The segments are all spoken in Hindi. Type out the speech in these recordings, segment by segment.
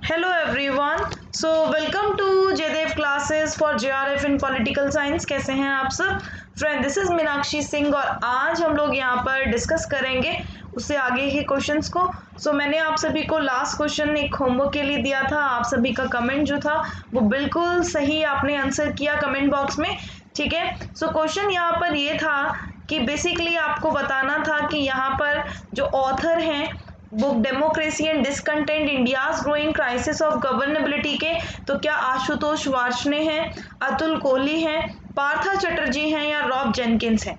Hello everyone. So welcome to Jaidev classes for JRF in political science. कैसे हैं आप सब friend? This is Meenakshi Singh और आज हम लोग यहाँ पर डिस्कस करेंगे उससे आगे के क्वेश्चंस को। मैंने आप सभी को लास्ट क्वेश्चन एक होमवर्क के लिए दिया था। आप सभी का कमेंट जो था वो बिल्कुल सही आपने आंसर किया कमेंट बॉक्स में, ठीक है। क्वेश्चन यहाँ पर ये था कि बेसिकली आपको बताना था कि यहाँ पर जो ऑथर हैं book democracy and discontent India's growing crisis of governability के, तो क्या आशुतोष वार्ष्णे हैं, अतुल कोहली हैं, पार्था चटर्जी हैं या रॉब जेनकिंस हैं?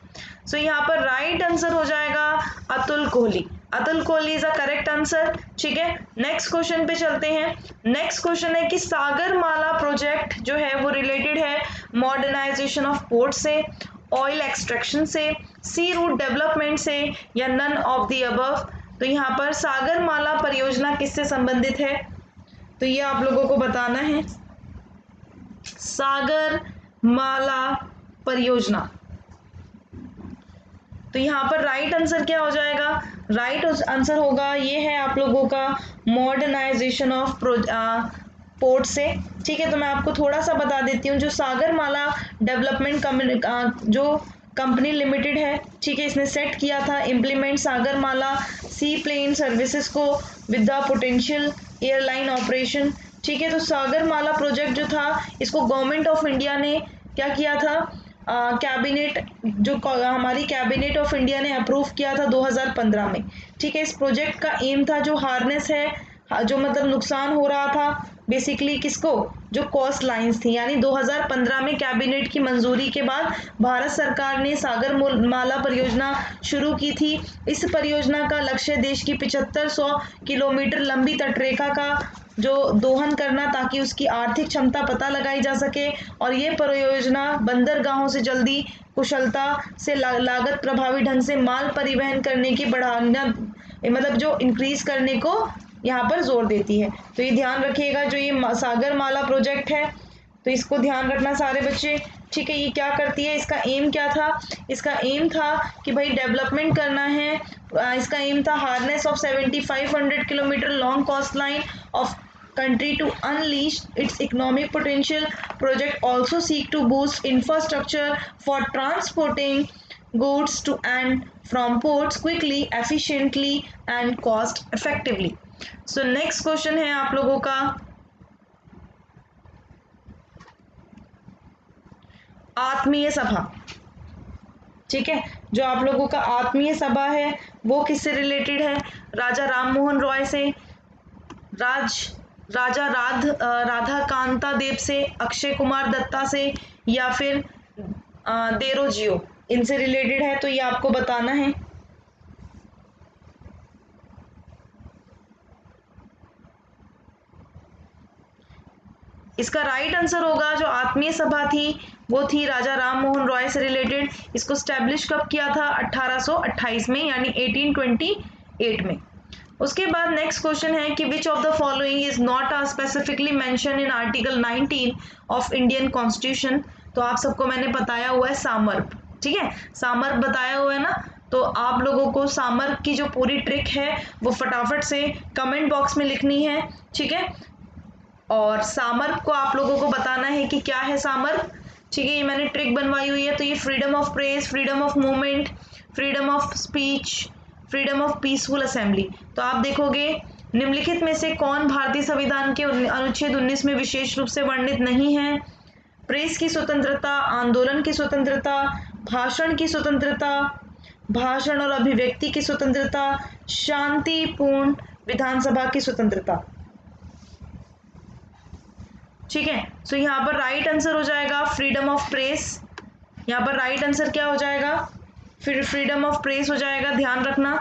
यहाँ पर राइट आंसर हो जाएगा Atul Kohli. Atul Kohli is a correct answer, ठीक है। नेक्स्ट क्वेश्चन पे चलते हैं। नेक्स्ट क्वेश्चन है कि सागर माला प्रोजेक्ट जो है वो रिलेटेड है मॉडर्नाइजेशन ऑफ पोर्ट से, ऑयल एक्सट्रैक्शन से, सी रूट डेवलपमेंट से या नन ऑफ द अबव। तो यहाँ पर सागर माला परियोजना किससे संबंधित है? तो ये आप लोगों को बताना है। सागर माला परियोजना, तो यहाँ पर राइट आंसर क्या हो जाएगा? राइट आंसर होगा ये है आप लोगों का मॉडर्नाइजेशन ऑफ पोर्ट से, ठीक है। तो मैं आपको थोड़ा सा बता देती हूँ। जो सागर माला डेवलपमेंट जो कंपनी लिमिटेड है, ठीक है, इसने सेट किया था इम्प्लीमेंट सागर माला सी प्लेन सर्विसेज को with the potential airline operation, ठीक है। तो सागर माला प्रोजेक्ट जो था इसको गवर्नमेंट ऑफ इंडिया ने क्या किया था, कैबिनेट जो हमारी कैबिनेट ऑफ इंडिया ने अप्रूव किया था 2015 में, ठीक है। इस प्रोजेक्ट का एम था जो हार्नेस है, जो मतलब नुकसान हो रहा था बेसिकली किसको, जो कोस्ट लाइंस थी, यानी 2015 में कैबिनेट की मंजूरी के बाद भारत सरकार ने सागर माला परियोजना शुरू की थी। इस परियोजना का लक्ष्य देश की 7500 किलोमीटर लंबी तटरेखा का जो दोहन करना, ताकि उसकी आर्थिक क्षमता पता लगाई जा सके और ये परियोजना बंदरगाहों से जल्दी कुशलता से लागत प्रभावी ढंग से माल परिवहन करने की बढ़ाना, मतलब जो इंक्रीज करने को यहाँ पर जोर देती है। तो ये ध्यान रखिएगा, जो ये सागर माला प्रोजेक्ट है तो इसको ध्यान रखना सारे बच्चे, ठीक है। ये क्या करती है, इसका एम क्या था? इसका एम था कि भाई डेवलपमेंट करना है। इसका एम था harness of 7500 kilometre long coast line of country to unleash its economic potential. Project also seek to boost infrastructure for transporting goods to and from ports quickly, efficiently and cost effectively. Next question है आप लोगों का आत्मीय सभा, ठीक है। जो आप लोगों का आत्मीय सभा है वो किससे रिलेटेड है? राजा राम मोहन रॉय से, राजा राधा कांता देव से, अक्षय कुमार दत्ता से या फिर देरोजियो, इनसे रिलेटेड है। तो ये आपको बताना है। इसका राइट आंसर होगा जो आत्मीय सभा थी वो थी राजा राम मोहन रॉय से रिलेटेड। इसको स्टैब्लिश कब किया था? 1828 में, यानी 1828 में। उसके बाद नेक्स्ट क्वेश्चन है कि which of the following is not specifically mention in article 19 of Indian constitution. तो आप सबको मैंने बताया हुआ है सामर्प, ठीक है, सामर्प बताया हुआ है ना। तो आप लोगों को सामर्प की जो पूरी ट्रिक है वो फटाफट से कमेंट बॉक्स में लिखनी है, ठीक है। और सामर्प को आप लोगों को बताना है कि क्या है सामर्प, ठीक है। ये मैंने ट्रिक बनवाई हुई है। तो ये freedom of press, freedom of movement, freedom of speech, freedom of peaceful assembly. तो आप देखोगे निम्नलिखित में से कौन भारतीय संविधान के अनुच्छेद 19 में विशेष रूप से वर्णित नहीं है? प्रेस की स्वतंत्रता, आंदोलन की स्वतंत्रता, भाषण की स्वतंत्रता, भाषण और अभिव्यक्ति की स्वतंत्रता, शांतिपूर्ण विधानसभा की स्वतंत्रता, ठीक है। यहाँ पर राइट आंसर हो जाएगा फ्रीडम ऑफ प्रेस। यहाँ पर राइट आंसर क्या हो जाएगा? फिर फ्रीडम ऑफ प्रेस हो जाएगा, ध्यान रखना।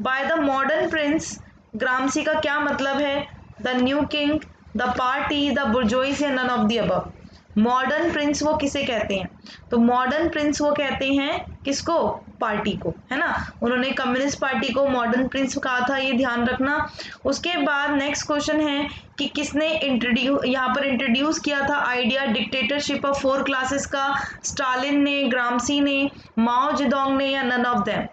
By the modern prince, Gramsci का क्या मतलब है? The new king, the party, the bourgeois या none of the above. Modern prince वो किसे कहते हैं? तो मॉडर्न प्रिंस वो कहते हैं किसको? पार्टी को, है ना। उन्होंने कम्युनिस्ट पार्टी को मॉडर्न प्रिंस कहा था, ये ध्यान रखना। उसके बाद नेक्स्ट क्वेश्चन है कि किसने यहाँ पर इंट्रोड्यूस किया था आइडिया डिक्टेटरशिप ऑफ 4 क्लासेस का? स्टालिन ने, ग्रामसी ने, माओ जेडोंग ने या नन ऑफ देम।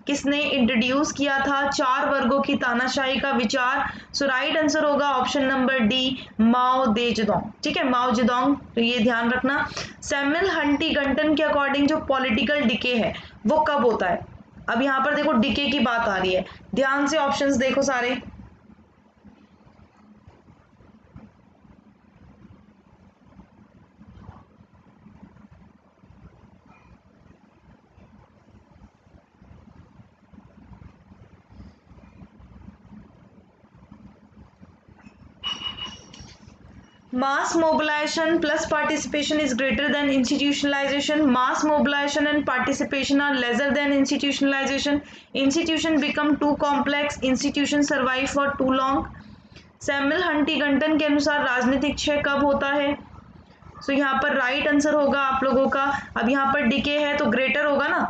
किसने इंट्रोड्यूस किया था 4 वर्गों की तानाशाही का विचार? सो राइट आंसर होगा ऑप्शन नंबर डी, माओ देजोंग। ठीक है, माओ जेडोंग, तो ये ध्यान रखना। सैमुअल हंटिंगटन के अकॉर्डिंग जो पॉलिटिकल डिके है वो कब होता है? अब यहाँ पर देखो डिके की बात आ रही है, ध्यान से ऑप्शंस देखो सारे। Mass mobilization plus participation is greater than institutionalization. Mass mobilization and participation are lesser than institutionalization. Institution become too complex. Institution survive for too long. Samuel Huntington के अनुसार राजनीतिक क्षय कब होता है? सो यहाँ पर राइट आंसर होगा आप लोगों का, अब यहाँ पर डिके है तो ग्रेटर होगा ना,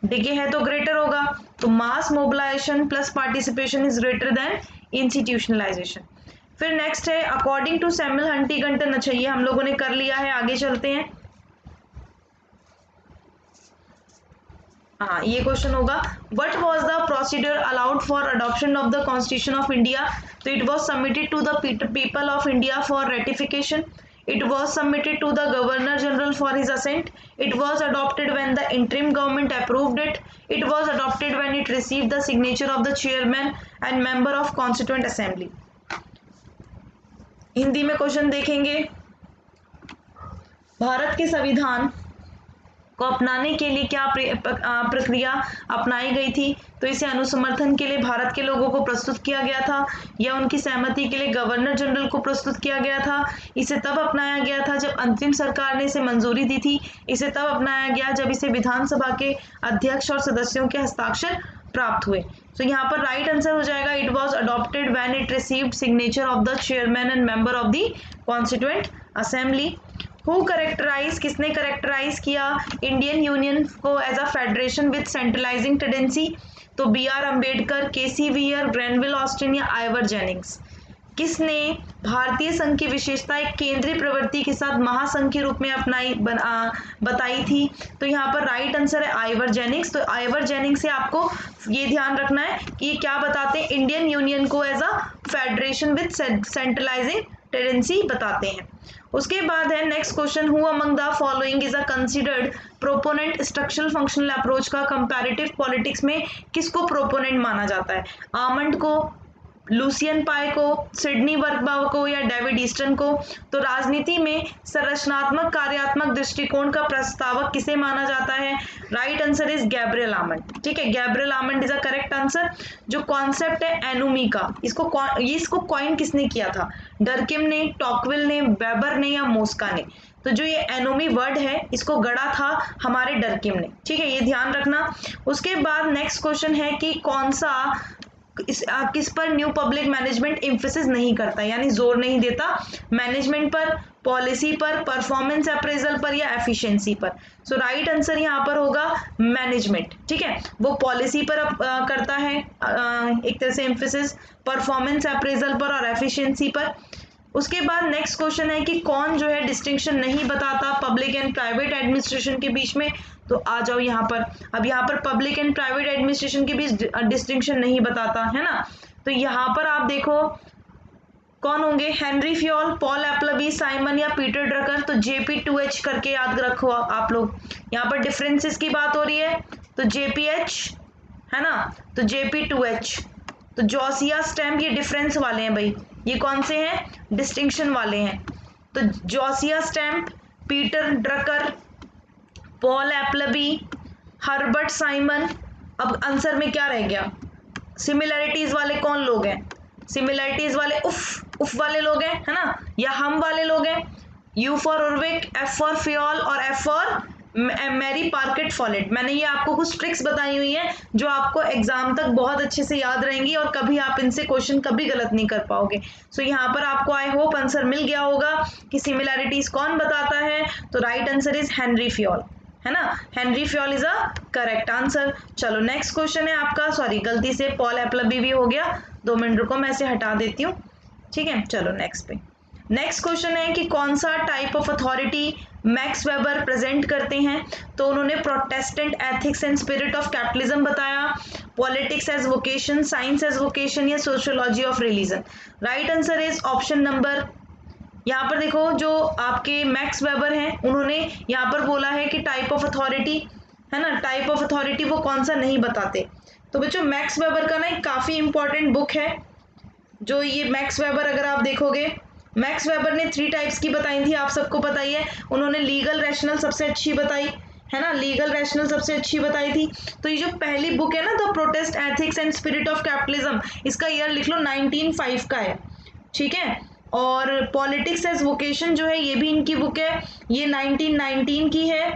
डिके है तो ग्रेटर होगा, तो mass mobilisation plus participation is greater than institutionalisation. फिर नेक्स्ट है अकॉर्डिंग टू सैमुअल हंटिंगटन। अच्छा ये हम लोगों ने कर लिया है, आगे चलते हैं। हाँ ये क्वेश्चन होगा, what was the procedure allowed for adoption of the constitution of India? तो it was submitted to the people of India for ratification. It was submitted to the Governor General for his assent. It was adopted when the interim government approved it. It was adopted when it received the signature of the chairman and member of Constituent Assembly. Hindi में क्वेश्चन देखेंगे, भारत के संविधान को अपनाने के लिए क्या प्रक्रिया अपनाई गई थी? तो इसे अनुसमर्थन के लिए भारत के लोगों को प्रस्तुत किया गया था या उनकी सहमति के लिए गवर्नर जनरल को प्रस्तुत किया गया था? इसे तब अपनाया गया था जब अंतरिम सरकार ने इसे मंजूरी दी थी। इसे तब अपनाया गया जब इसे विधानसभा के अध्यक्ष और सदस्यों के हस्ताक्षर प्राप्त हुए। तो यहाँ पर राइट आंसर हो जाएगा, it was adopted when it received signature of the chairman and member of the constituent assembly. Who characterise, किसने करेक्टराइज किया इंडियन यूनियन को as a federation with centralising tendency? तो B R Ambedkar, K C Wheare, Granville Austin या आइवर जेनिंग्स। किसने भारतीय संघ की विशेषता एक केंद्रीय प्रवृत्ति के साथ महासंघ के रूप में अपनाई बताई थी? तो यहाँ पर राइट आंसर है आइवर जेनिंग्स। तो आइवर जेनिंग्स से आपको ये ध्यान रखना है कि ये क्या बताते हैं, इंडियन यूनियन को as a federation with centralising tendency बताते हैं। उसके बाद है next question, who among the following is a considered proponent structural functional approach का? कंपैरेटिव पॉलिटिक्स में किसको प्रोपोनेंट माना जाता है? आमंड को, लूसियन पाई को, सिडनी बर्गबाउ को या डेविड ईस्टन को? तो राजनीति में संरचनात्मक कार्यात्मक दृष्टिकोण का प्रस्तावक किसे माना जाता है? Right answer is Gabriel almond. ठीक है, Gabriel almond is a correct answer. जो कॉन्सेप्ट है एनोमी का, इसको कॉइन किसने किया था? डर्किम ने, टॉकविल ने, वेबर ने या मोस्का ने? तो जो ये एनोमी वर्ड है इसको गढ़ा था हमारे डर्किम ने। ठीक है, ये ध्यान रखना। उसके बाद नेक्स्ट क्वेश्चन है कि कौन सा किस पर न्यू पब्लिक मैनेजमेंट एम्फेसिस नहीं करता, यानी जोर नहीं देता? मैनेजमेंट पर, पॉलिसी पर, परफॉर्मेंस अप्रेजल पर या एफिशिएंसी पर? सो राइट आंसर यहाँ पर होगा मैनेजमेंट। ठीक है, वो पॉलिसी पर करता है एक तरह से एम्फेसिस, परफॉर्मेंस अप्रेजल पर और एफिशिएंसी पर। उसके बाद नेक्स्ट क्वेश्चन है कि कौन जो है डिस्टिंक्शन नहीं बताता पब्लिक एंड प्राइवेट एडमिनिस्ट्रेशन के बीच में? तो आ जाओ यहाँ पर, अब यहाँ पर पब्लिक एंड प्राइवेट एडमिनिस्ट्रेशन के बीच डिस्टिंक्शन नहीं बताता है ना। तो यहाँ पर आप देखो कौन होंगे, हेनरी फ्योल, पॉल एप्लबी, साइमन या पीटर ड्रकर? तो JP2H करके याद रखो आप लोग। यहाँ पर डिफरेंसेस की बात हो रही है तो JPH है ना, तो JP2H। तो जोसिया स्टैम्प ये डिफरेंस वाले हैं भाई, ये कौन से हैं? डिस्टिंक्शन वाले हैं। तो Josiah Stamp, Peter Drucker, Paul Appleby, Herbert Simon. अब आंसर में क्या रह गया? सिमिलैरिटीज वाले कौन लोग हैं? सिमिलैरिटीज वाले उफ वाले लोग हैं है ना, या हम वाले लोग हैं? U for Urwick, F for Fayol और F for Mary Parker Follett. मैंने ये आपको कुछ ट्रिक्स बताई हुई हैं जो आपको एग्जाम तक बहुत अच्छे से याद रहेंगी और कभी आप इनसे क्वेश्चन कभी गलत नहीं कर पाओगे। सो यहाँ पर आपको आई होप आंसर मिल गया होगा कि सिमिलैरिटीज कौन बताता है। तो right answer is Henry Fayol है ना, Henry Fayol is a correct answer. चलो नेक्स्ट क्वेश्चन है आपका, सॉरी गलती से पॉल एप्लबी भी हो गया, 2 मिनट रुको मैं इसे हटा देती हूँ। ठीक है, चलो नेक्स्ट पे। नेक्स्ट क्वेश्चन है कि कौन सा type of authority Max Weber present करते हैं, तो उन्होंने Protestant ethics and spirit of capitalism बताया, politics as vocation, science as vocation, या sociology of religion. Right answer is option number, यहाँ पर देखो जो आपके मैक्स वेबर हैं उन्होंने यहाँ पर बोला है कि टाइप ऑफ अथॉरिटी है ना, टाइप ऑफ अथॉरिटी वो कौन सा नहीं बताते। तो बच्चों मैक्स वेबर का ना एक काफ़ी इंपॉर्टेंट बुक है, जो ये मैक्स वेबर अगर आप देखोगे, मैक्स वेबर ने 3 टाइप्स की बताई थी, आप सबको पता ही है। उन्होंने लीगल रैशनल सबसे अच्छी बताई है ना, लीगल रैशनल सबसे अच्छी बताई थी। तो ये जो पहली बुक है ना, the protest ethics and spirit of capitalism, इसका ईयर लिख लो 1905 का है, ठीक है। और पॉलिटिक्स एज वोकेशन जो है ये भी इनकी बुक है, ये 1919 की है,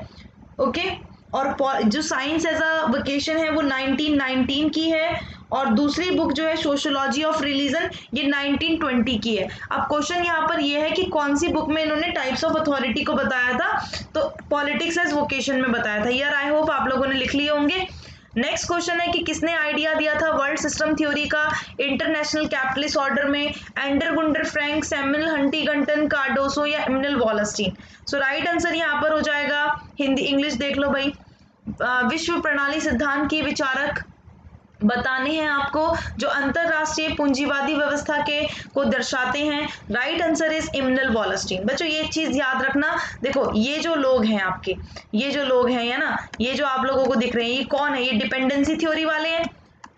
ओके। और जो साइंस एज अ वोकेशन है वो 1919 की है, और दूसरी बुक जो है सोशियोलॉजी ऑफ रिलीजन ये 1920 की है। अब क्वेश्चन यहाँ पर ये है कि कौन सी बुक में इन्होंने टाइप्स ऑफ अथॉरिटी को बताया था, तो पॉलिटिक्स एज वोकेशन में बताया था। यार आई होप आप लोगों ने लिख लिए होंगे। नेक्स्ट क्वेश्चन है कि किसने आइडिया दिया था वर्ल्ड सिस्टम थ्योरी का इंटरनेशनल कैपिटलिस्ट ऑर्डर में, Andre Gunder Frank, Samuel Huntington, Cardoso, या Immanuel Wallerstein. So right answer यहाँ पर हो जाएगा, हिंदी इंग्लिश देख लो भाई, विश्व प्रणाली सिद्धांत की विचारक बताने हैं आपको, जो अंतरराष्ट्रीय पूंजीवादी व्यवस्था के को दर्शाते हैं। Right answer is Immanuel Wallerstein. बच्चों ये चीज याद रखना, देखो ये जो लोग हैं आपके, ये जो लोग हैं है ना, ये जो आप लोगों को दिख रहे हैं ये कौन है, ये डिपेंडेंसी थ्योरी वाले हैं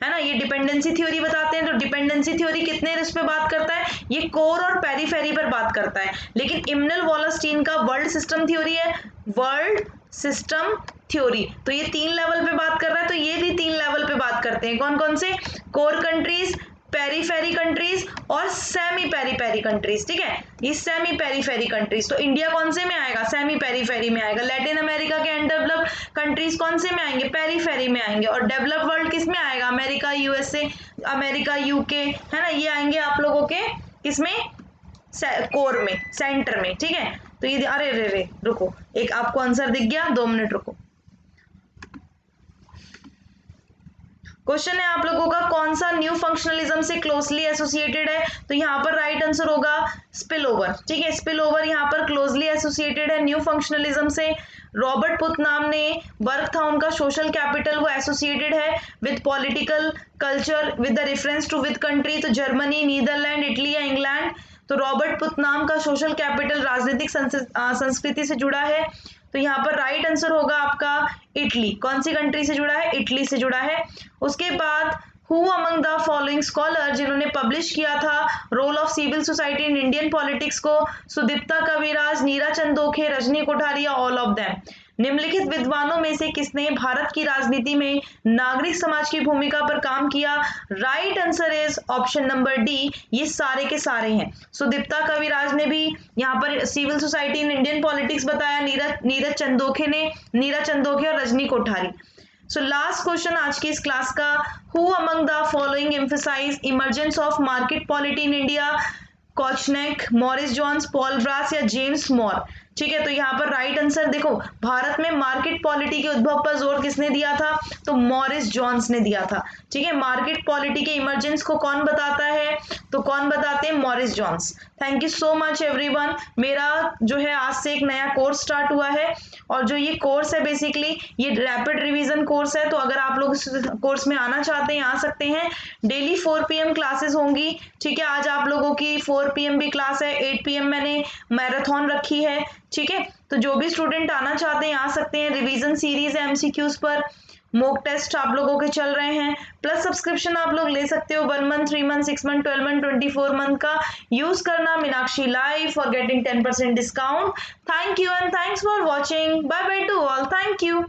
है ना, ये डिपेंडेंसी थ्योरी बताते हैं। तो डिपेंडेंसी थ्योरी कितने इस पे बात करता है, ये कोर और पेरीफेरी पर बात करता है। लेकिन इमनुएल वॉलस्टीन का वर्ल्ड सिस्टम थ्योरी है, वर्ल्ड सिस्टम थ्योरी, तो ये 3 लेवल पे बात कर रहा है, तो ये भी 3 लेवल पे बात करते हैं। कौन कौन से, कोर कंट्रीज, पेरीफेरी कंट्रीज और सेमी पेरीफेरी कंट्रीज, ठीक है। ये सेमी पेरीफेरी कंट्रीज, तो इंडिया कौन से में आएगा, सेमी पेरीफेरी में आएगा। लैटिन अमेरिका के अनडेवलप्ड कंट्रीज कौन से में आएंगे, पेरीफेरी में आएंगे। और डेवलप्ड वर्ल्ड किस में आएगा, अमेरिका, यूएसए, अमेरिका, यूके, है ना, ये आएंगे आप लोगों के किसमें, कोर में, सेंटर में, ठीक है। तो ये अरे रे रे रुको, एक आपको आंसर दिख गया, 2 मिनट रुको। क्वेश्चन है आप लोगों का कौन सा न्यू फंक्शनलिज्म से क्लोजली एसोसिएटेड है, तो यहाँ पर राइट आंसर होगा स्पिल ओवर, ठीक है। स्पिल ओवर यहाँ पर क्लोजली एसोसिएटेड है न्यू फंक्शनलिज्म से। रॉबर्ट पुतनाम ने वर्क था उनका सोशल कैपिटल, वो एसोसिएटेड है with political culture with the reference to with country, तो जर्मनी, नीदरलैंड, इटली या इंग्लैंड। तो रॉबर्ट पुतनाम का सोशल कैपिटल राजनीतिक संस्कृति से जुड़ा है, तो यहाँ पर राइट आंसर होगा आपका इटली। कौन सी कंट्री से जुड़ा है, इटली से जुड़ा है। उसके बाद who among the following scholar, जिन्होंने पब्लिश किया था role of civil society in Indian politics को, Sudipta Kaviraj, Neera Chandhoke, Rajni Kothari, all of them. निम्नलिखित विद्वानों में से किसने भारत की राजनीति में नागरिक समाज की भूमिका पर काम किया। Right answer is option number D, ये सारे के सारे हैं। सुदीप्ता कविराज ने भी यहाँ पर civil society in Indian politics बताया, नीरज चंदोखे और Rajni Kothari. So last question आज की इस क्लास का, who among the following emphasise emergence of market polity in India, Kochanek, Morris Jones, Paul Brass या जेम्स मोर, ठीक है। तो यहाँ पर राइट आंसर देखो, भारत में मार्केट पॉलिटी के उद्भव पर जोर किसने दिया था, तो मॉरिस जॉन्स ने दिया था, ठीक है। मार्केट पॉलिटी के इमर्जेंस को कौन बताता है, तो कौन बताते हैं, Morris Jones. Thank you so much everyone. मेरा जो है आज से एक नया कोर्स स्टार्ट हुआ है, और जो ये कोर्स है बेसिकली ये रैपिड रिवीजन कोर्स है, तो अगर आप लोग इस कोर्स में आना चाहते हैं आ सकते हैं। डेली 4 PM क्लासेस होंगी, ठीक है। आज आप लोगों की 4 PM भी क्लास है, 8 PM मैंने मैराथन रखी है, ठीक है। तो जो भी स्टूडेंट आना चाहते हैं आ सकते हैं। रिवीजन सीरीज है MCQs पर, मॉक टेस्ट आप लोगों के चल रहे हैं, प्लस सब्सक्रिप्शन आप लोग ले सकते हो 1 month, 3 month, 6 month, 12 month, 24 month का यूज करना Meenakshi live for getting 10% discount. Thank you and thanks for watching. Bye bye to all, thank you.